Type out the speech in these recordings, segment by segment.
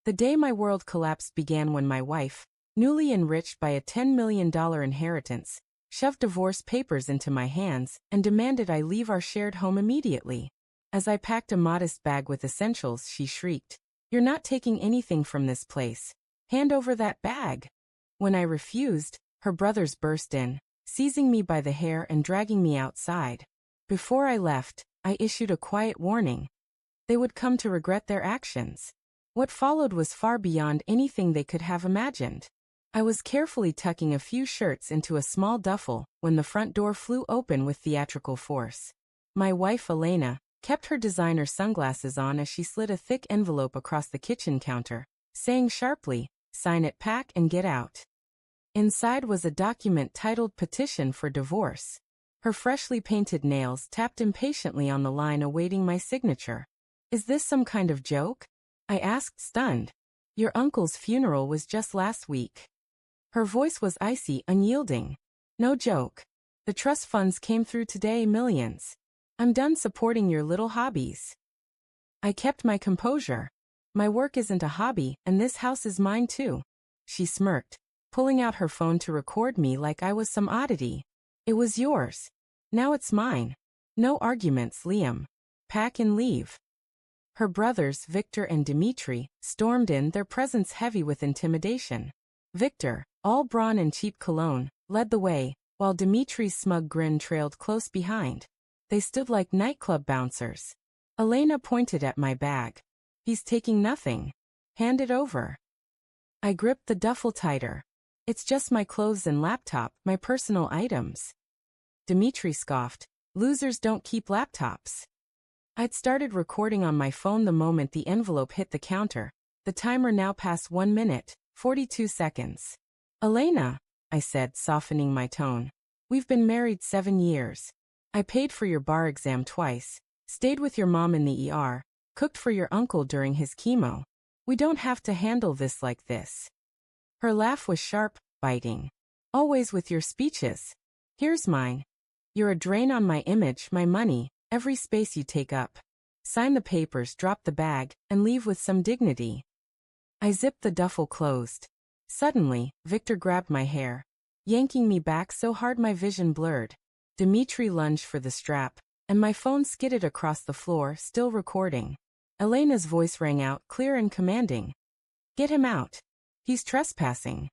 The day my world collapsed began when my wife, newly enriched by a $10 million inheritance, shoved divorce papers into my hands and demanded I leave our shared home immediately. As I packed a modest bag with essentials, she shrieked, "You're not taking anything from this place. Hand over that bag." When I refused, her brothers burst in, seizing me by the hair and dragging me outside. Before I left, I issued a quiet warning. They would come to regret their actions. What followed was far beyond anything they could have imagined. I was carefully tucking a few shirts into a small duffel when the front door flew open with theatrical force. My wife, Elena, kept her designer sunglasses on as she slid a thick envelope across the kitchen counter, saying sharply, "Sign it, pack, and get out." Inside was a document titled Petition for Divorce. Her freshly painted nails tapped impatiently on the line awaiting my signature. "Is this some kind of joke?" I asked, stunned. "Your uncle's funeral was just last week." Her voice was icy, unyielding. "No joke. The trust funds came through today, millions. I'm done supporting your little hobbies." I kept my composure. "My work isn't a hobby, and this house is mine too." She smirked, pulling out her phone to record me like I was some oddity. "It was yours. Now it's mine. No arguments, Liam. Pack and leave." Her brothers, Victor and Dimitri, stormed in, their presence heavy with intimidation. Victor, all brawn and cheap cologne, led the way, while Dimitri's smug grin trailed close behind. They stood like nightclub bouncers. Elena pointed at my bag. "He's taking nothing. Hand it over." I gripped the duffel tighter. "It's just my clothes and laptop, my personal items." Dimitri scoffed, "Losers don't keep laptops." I'd started recording on my phone the moment the envelope hit the counter, the timer now past 1 minute, 42 seconds. "Elena," I said, softening my tone. "We've been married 7 years. I paid for your bar exam twice, stayed with your mom in the ER, cooked for your uncle during his chemo. We don't have to handle this like this." Her laugh was sharp, biting. "Always with your speeches. Here's mine. You're a drain on my image, my money, every space you take up. Sign the papers, drop the bag, and leave with some dignity." I zipped the duffel closed. Suddenly, Victor grabbed my hair, yanking me back so hard my vision blurred. Dimitri lunged for the strap, and my phone skidded across the floor, still recording. Elena's voice rang out, clear and commanding. "Get him out. He's trespassing."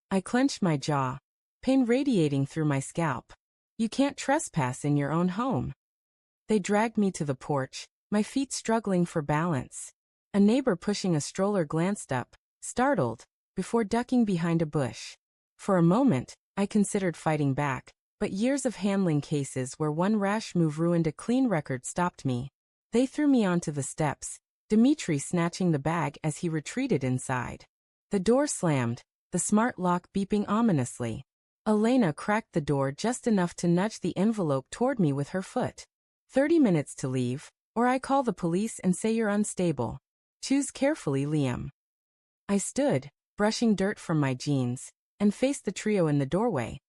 I clenched my jaw, pain radiating through my scalp. "You can't trespass in your own home." They dragged me to the porch, my feet struggling for balance. A neighbor pushing a stroller glanced up, startled, before ducking behind a bush. For a moment, I considered fighting back, but years of handling cases where one rash move ruined a clean record stopped me. They threw me onto the steps, Dimitri snatching the bag as he retreated inside. The door slammed, the smart lock beeping ominously. Elena cracked the door just enough to nudge the envelope toward me with her foot. 30 minutes to leave, or I call the police and say you're unstable. Choose carefully, Liam." I stood, brushing dirt from my jeans, and faced the trio in the doorway.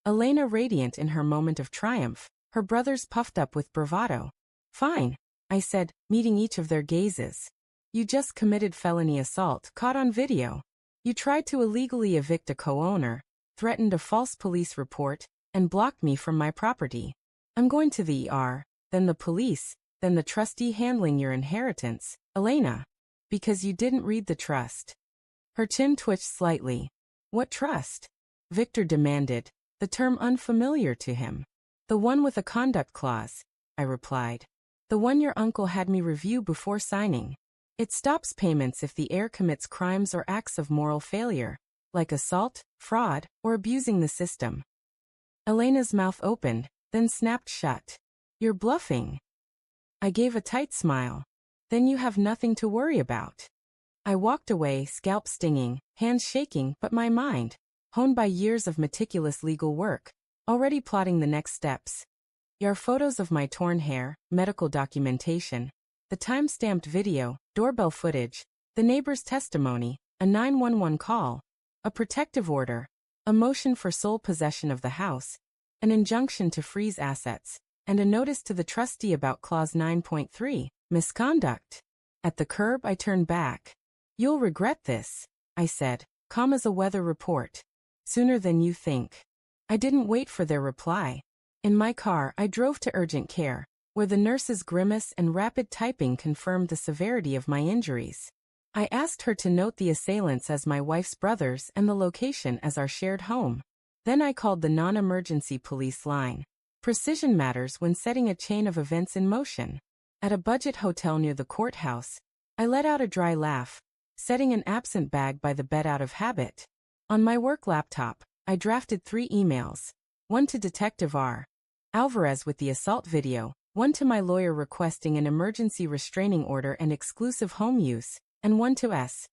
Elena radiant in her moment of triumph, her brothers puffed up with bravado. "Fine," I said, meeting each of their gazes. "You just committed felony assault, caught on video. You tried to illegally evict a co-owner, threatened a false police report, and blocked me from my property. I'm going to the ER, then the police, then the trustee handling your inheritance, Elena. Because you didn't read the trust." Her chin twitched slightly. "What trust?" Victor demanded, the term unfamiliar to him. "The one with a conduct clause," I replied. "The one your uncle had me review before signing. It stops payments if the heir commits crimes or acts of moral failure, like assault, fraud, or abusing the system." Elena's mouth opened, then snapped shut. "You're bluffing." I gave a tight smile. "Then you have nothing to worry about." I walked away, scalp stinging, hands shaking, but my mind, honed by years of meticulous legal work, already plotting the next steps. There are photos of my torn hair, medical documentation, the time-stamped video, doorbell footage, the neighbor's testimony, a 911 call, a protective order, a motion for sole possession of the house, an injunction to freeze assets, and a notice to the trustee about Clause 9.3, misconduct. At the curb, I turned back. You'll regret this, I said, calm as a weather report. Sooner than you think. I didn't wait for their reply. In my car, I drove to urgent care, where the nurse's grimace and rapid typing confirmed the severity of my injuries. I asked her to note the assailants as my wife's brothers and the location as our shared home. Then I called the non-emergency police line. Precision matters when setting a chain of events in motion. At a budget hotel near the courthouse, I let out a dry laugh, setting an absent bag by the bed out of habit. On my work laptop, I drafted 3 emails. One to Detective R. Alvarez with the assault video, one to my lawyer requesting an emergency restraining order and exclusive home use, and one to S.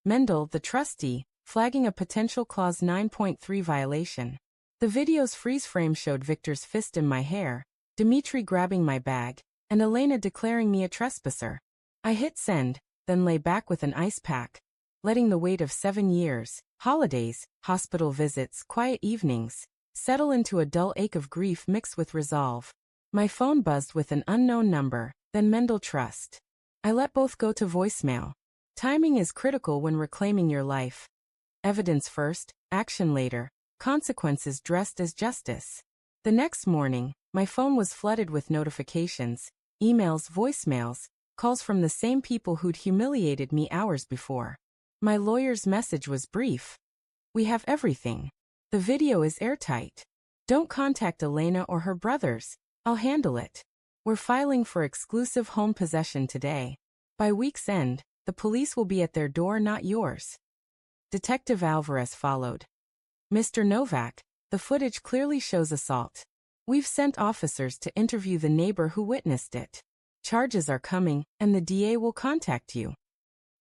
Mendel, the trustee, flagging a potential Clause 9.3 violation. The video's freeze frame showed Victor's fist in my hair, Dimitri grabbing my bag, and Elena declaring me a trespasser. I hit send, then lay back with an ice pack, letting the weight of 7 years, holidays, hospital visits, quiet evenings, settle into a dull ache of grief mixed with resolve. My phone buzzed with an unknown number, then Mendel Trust. I let both go to voicemail. Timing is critical when reclaiming your life. Evidence first, action later, consequences dressed as justice. The next morning, my phone was flooded with notifications, emails, voicemails, calls from the same people who'd humiliated me hours before. My lawyer's message was brief. We have everything. The video is airtight. Don't contact Elena or her brothers. I'll handle it. We're filing for exclusive home possession today. By week's end, the police will be at their door, not yours. Detective Alvarez followed. Mr. Novak, the footage clearly shows assault. We've sent officers to interview the neighbor who witnessed it. Charges are coming, and the DA will contact you.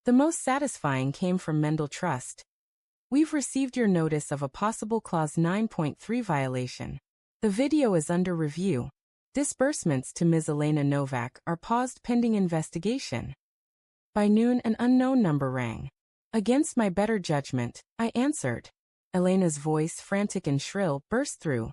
The most satisfying came from Mendel Trust. We've received your notice of a possible Clause 9.3 violation. The video is under review. Disbursements to Ms. Elena Novak are paused pending investigation. By noon, an unknown number rang. Against my better judgment, I answered. Elena's voice, frantic and shrill, burst through.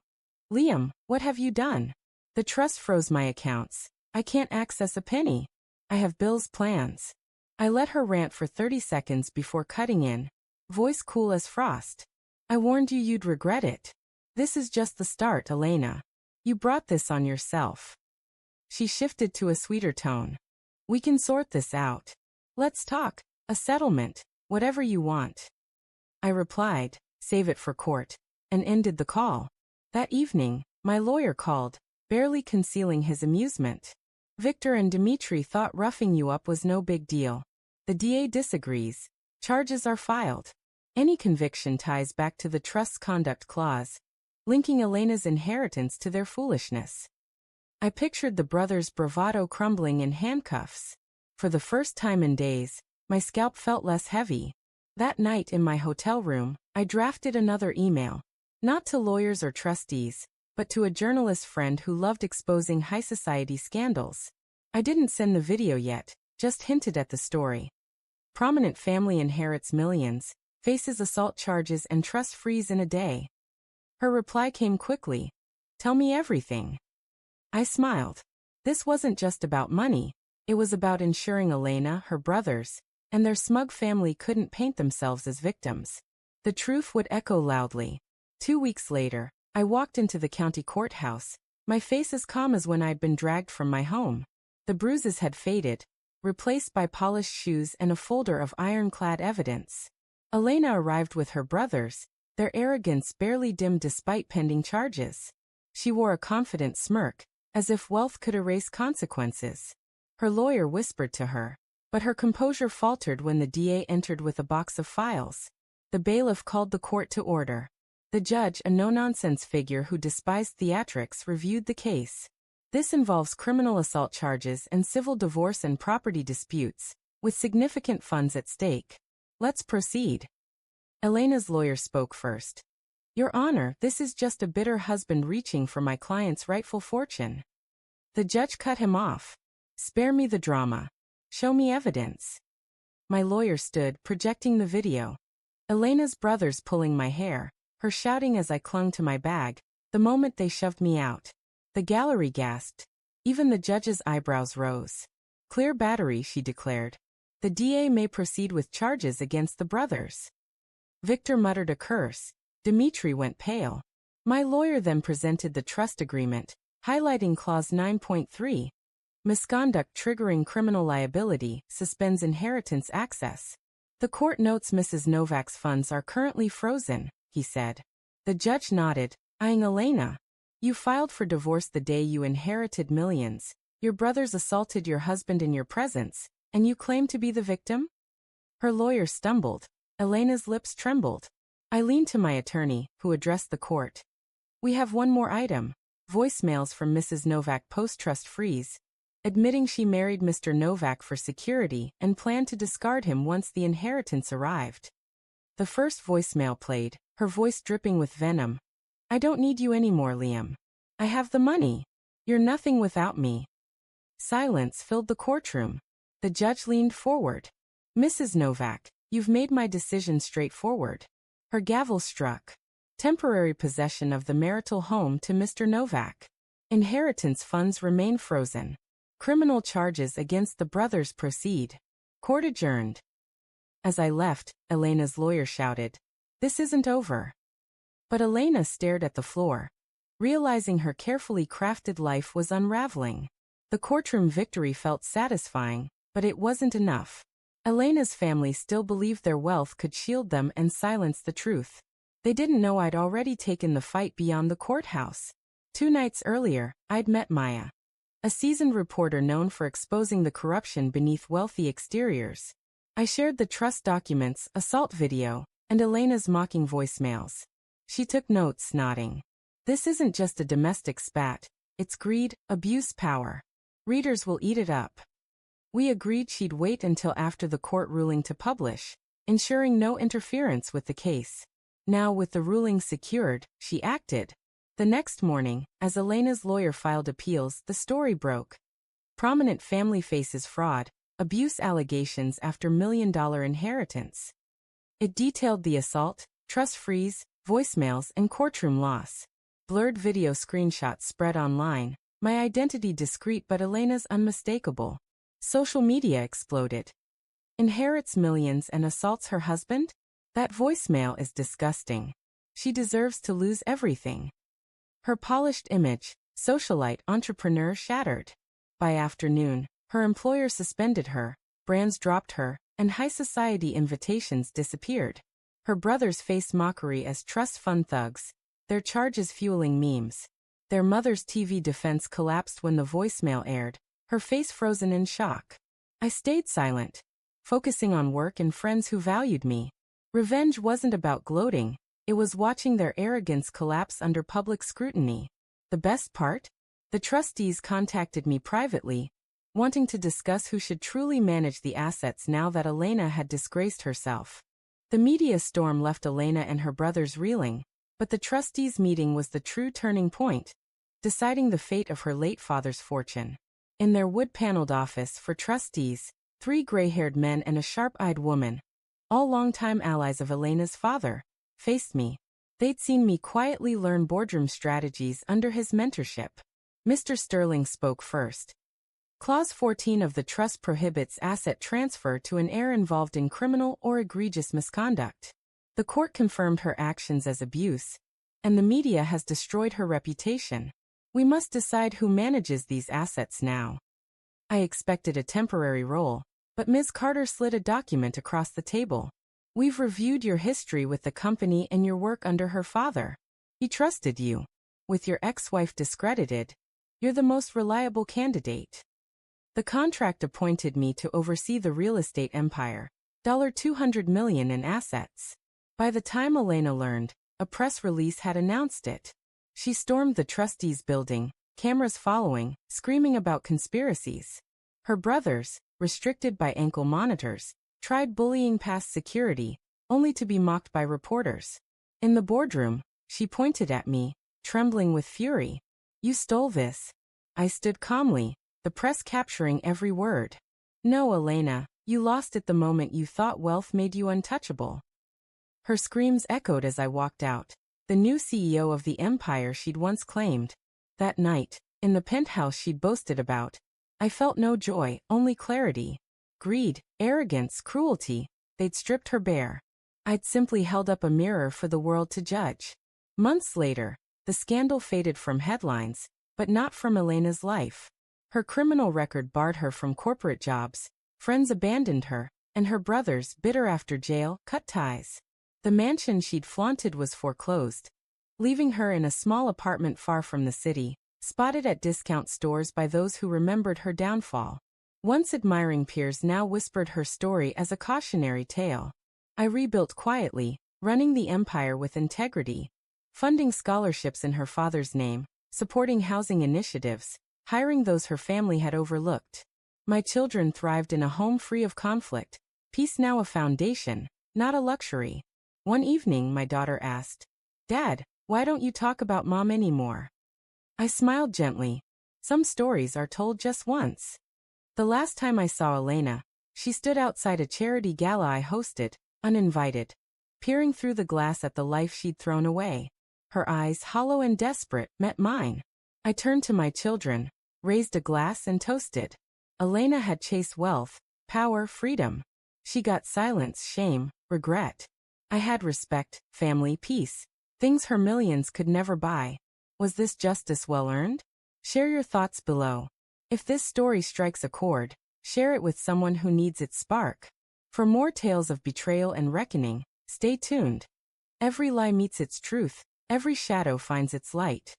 Liam, what have you done? The trust froze my accounts. I can't access a penny. I have bills, plans. I let her rant for 30 seconds before cutting in, voice cool as frost. I warned you you'd regret it. This is just the start, Elena. You brought this on yourself. She shifted to a sweeter tone. We can sort this out. Let's talk, a settlement, whatever you want. I replied, save it for court, and ended the call. That evening, my lawyer called, barely concealing his amusement. Victor and Dimitri thought roughing you up was no big deal. The DA disagrees. Charges are filed. Any conviction ties back to the trust's conduct clause, linking Elena's inheritance to their foolishness. I pictured the brothers' bravado crumbling in handcuffs. For the first time in days, my scalp felt less heavy. That night in my hotel room, I drafted another email. Not to lawyers or trustees, but to a journalist friend who loved exposing high society scandals. I didn't send the video yet, just hinted at the story. Prominent family inherits millions, faces assault charges and trust freeze in a day. Her reply came quickly. Tell me everything. I smiled. This wasn't just about money. It was about ensuring Elena, her brothers, and their smug family couldn't paint themselves as victims. The truth would echo loudly. 2 weeks later, I walked into the county courthouse, my face as calm as when I'd been dragged from my home. The bruises had faded, replaced by polished shoes and a folder of ironclad evidence. Elena arrived with her brothers, their arrogance barely dimmed despite pending charges. She wore a confident smirk, as if wealth could erase consequences. Her lawyer whispered to her, but her composure faltered when the DA entered with a box of files. The bailiff called the court to order. The judge, a no-nonsense figure who despised theatrics, reviewed the case. This involves criminal assault charges and civil divorce and property disputes, with significant funds at stake. Let's proceed. Elena's lawyer spoke first. Your Honor, this is just a bitter husband reaching for my client's rightful fortune. The judge cut him off. Spare me the drama. Show me evidence. My lawyer stood, projecting the video. Elena's brothers pulling my hair, her shouting as I clung to my bag, the moment they shoved me out. The gallery gasped. Even the judge's eyebrows rose. Clear battery, she declared. The DA may proceed with charges against the brothers. Victor muttered a curse. Dmitry went pale. My lawyer then presented the trust agreement, highlighting Clause 9.3. Misconduct triggering criminal liability suspends inheritance access. The court notes Mrs. Novak's funds are currently frozen, he said. The judge nodded, eyeing Elena. You filed for divorce the day you inherited millions. Your brothers assaulted your husband in your presence, and you claim to be the victim? Her lawyer stumbled. Elena's lips trembled. I leaned to my attorney, who addressed the court. We have one more item. Voicemails from Mrs. Novak post-trust freeze, admitting she married Mr. Novak for security and planned to discard him once the inheritance arrived. The first voicemail played, her voice dripping with venom. I don't need you anymore, Liam. I have the money. You're nothing without me. Silence filled the courtroom. The judge leaned forward. Mrs. Novak, you've made my decision straightforward. Her gavel struck. Temporary possession of the marital home to Mr. Novak. Inheritance funds remain frozen. Criminal charges against the brothers proceed. Court adjourned. As I left, Elena's lawyer shouted, "This isn't over." But Elena stared at the floor, realizing her carefully crafted life was unraveling. The courtroom victory felt satisfying, but it wasn't enough. Elena's family still believed their wealth could shield them and silence the truth. They didn't know I'd already taken the fight beyond the courthouse. 2 nights earlier, I'd met Maya, a seasoned reporter known for exposing the corruption beneath wealthy exteriors. I shared the trust documents, assault video, and Elena's mocking voicemails. She took notes, nodding. This isn't just a domestic spat. It's greed, abuse, power. Readers will eat it up. We agreed she'd wait until after the court ruling to publish, ensuring no interference with the case. Now with the ruling secured, she acted. The next morning, as Elena's lawyer filed appeals, the story broke. Prominent family faces fraud, abuse allegations after $1 million inheritance. It detailed the assault, trust freeze, voicemails, and courtroom loss. Blurred video screenshots spread online, my identity discreet but Elena's unmistakable. Social media exploded. Inherits millions and assaults her husband? That voicemail is disgusting. She deserves to lose everything. Her polished image, socialite entrepreneur, shattered. By afternoon, her employer suspended her, brands dropped her, and high society invitations disappeared. Her brothers faced mockery as trust fund thugs, their charges fueling memes. Their mother's TV defense collapsed when the voicemail aired, her face frozen in shock. I stayed silent, focusing on work and friends who valued me. Revenge wasn't about gloating, it was watching their arrogance collapse under public scrutiny. The best part? The trustees contacted me privately, wanting to discuss who should truly manage the assets now that Elena had disgraced herself. The media storm left Elena and her brothers reeling, but the trustees' meeting was the true turning point, deciding the fate of her late father's fortune. In their wood-paneled office for trustees, 3 gray-haired men and a sharp-eyed woman, all longtime allies of Elena's father, faced me. They'd seen me quietly learn boardroom strategies under his mentorship. Mr. Sterling spoke first. Clause 14 of the trust prohibits asset transfer to an heir involved in criminal or egregious misconduct. The court confirmed her actions as abuse, and the media has destroyed her reputation. We must decide who manages these assets now. I expected a temporary role, but Ms. Carter slid a document across the table. We've reviewed your history with the company and your work under her father. He trusted you. With your ex-wife discredited, you're the most reliable candidate. The contract appointed me to oversee the real estate empire, $200 million in assets. By the time Elena learned, a press release had announced it. She stormed the trustees' building, cameras following, screaming about conspiracies. Her brothers, restricted by ankle monitors, tried bullying past security, only to be mocked by reporters. In the boardroom, she pointed at me, trembling with fury. You stole this. I stood calmly, the press capturing every word. No, Elena, you lost it the moment you thought wealth made you untouchable. Her screams echoed as I walked out. The new CEO of the empire she'd once claimed. That night, in the penthouse she'd boasted about, I felt no joy, only clarity. greed, arrogance, cruelty. They'd stripped her bare. I'd simply held up a mirror for the world to judge. Months later, the scandal faded from headlines, but not from Elena's life. Her criminal record barred her from corporate jobs, friends abandoned her, and her brothers, bitter after jail, cut ties. The mansion she'd flaunted was foreclosed, leaving her in a small apartment far from the city, spotted at discount stores by those who remembered her downfall. Once admiring peers now whispered her story as a cautionary tale. I rebuilt quietly, running the empire with integrity, funding scholarships in her father's name, supporting housing initiatives, hiring those her family had overlooked. My children thrived in a home free of conflict, peace now a foundation, not a luxury. One evening my daughter asked, "Dad, why don't you talk about Mom anymore?" I smiled gently. Some stories are told just once. The last time I saw Elena, she stood outside a charity gala I hosted, uninvited, peering through the glass at the life she'd thrown away. Her eyes, hollow and desperate, met mine. I turned to my children, raised a glass and toasted. Elena had chased wealth, power, freedom. She got silence, shame, regret. I had respect, family, peace. Things her millions could never buy. Was this justice well earned? Share your thoughts below. If this story strikes a chord, share it with someone who needs its spark. For more tales of betrayal and reckoning, stay tuned. Every lie meets its truth, every shadow finds its light.